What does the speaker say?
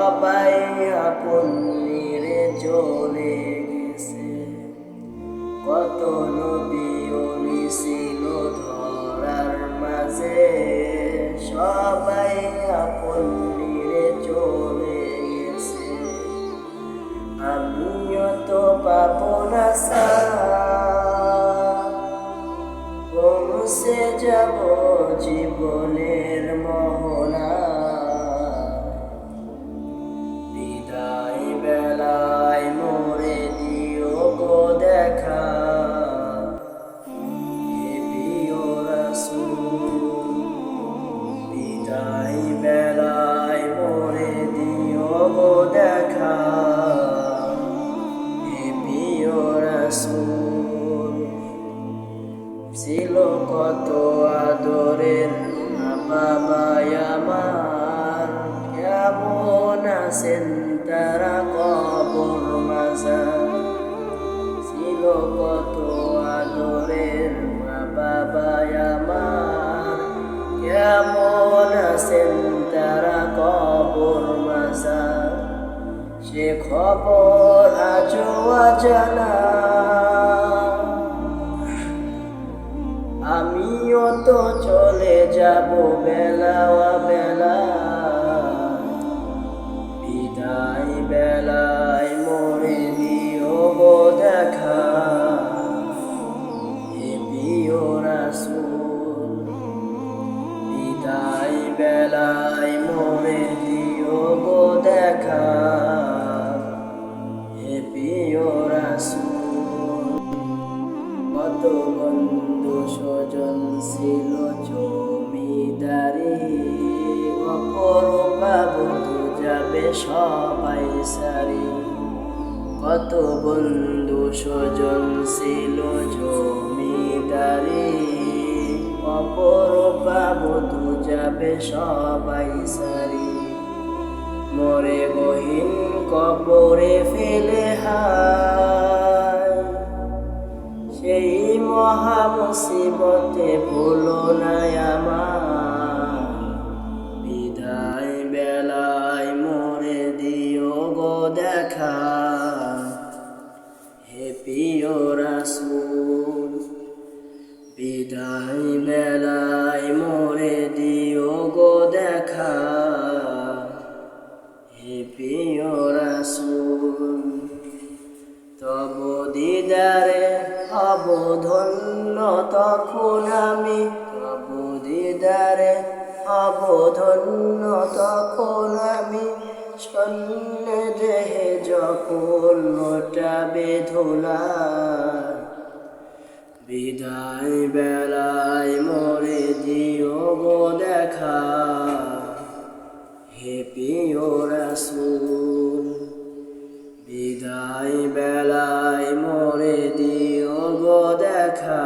সবাই আপন নিরে চলে গেছে। কত নবী ওলি ছিল ধরার মাঝে, সবাই আপন নিরে চলে গেছে। আমিও তো পাবো না পৌঁছে যাব জীবনের মোহনা। বিদায় বেলায় মোরে দিও গো দেখা, হে প্রিয় রাসূল। বিদায় বেলায় মোরে দিও গো দেখা, হে প্রিয় রাসূল। ছিল কত আদরের বাবা আমার, কেমন আছেন তারা কবর মাঝার। ছিল কত আদরের বাবা আমার, কেমন আছেন তারা কবর মাঝার। সে খবর আজও অজানা, আমিও তো চলে যাব বেলা বেলা। বিদায় বেলায় মোরে দিও গো দেখা, হে প্রিয় রাসূল। বিদায় বেলায় মোরে দিও গো দেখা, হে প্রিয় রাসূল। কত বন্ধু স্বজন ছিল জমিদারি, অপরূপা বধূ যাবে সবাই সারি। কত বন্ধু স্বজন ছিল জমিদারি, অপরূপা বধূ যাবে সবাই সারি। মরে গহীন কবরে ফেলে হায়, সেই মহা মুসিবতে ভুলো না আমার। বিদায় বেলায় মোরে দিও গো দেখা, হে প্রিয় রাসূল। বিদায় বেলায় মোরে দিও গো দেখা, হে প্রিয় রাসূল। তব দিদারে হব ধন্য তখন আমি, তব দিদারে হব ধন্য তখন আমি। শূন্য দেহে যখন লোটাবে ধুলা, বিদায় বেলায় মোরে দিও গো দেখা, হে প্রিয় রাসূল। বিদায় বেলায় মোরে দিও গো দেখা।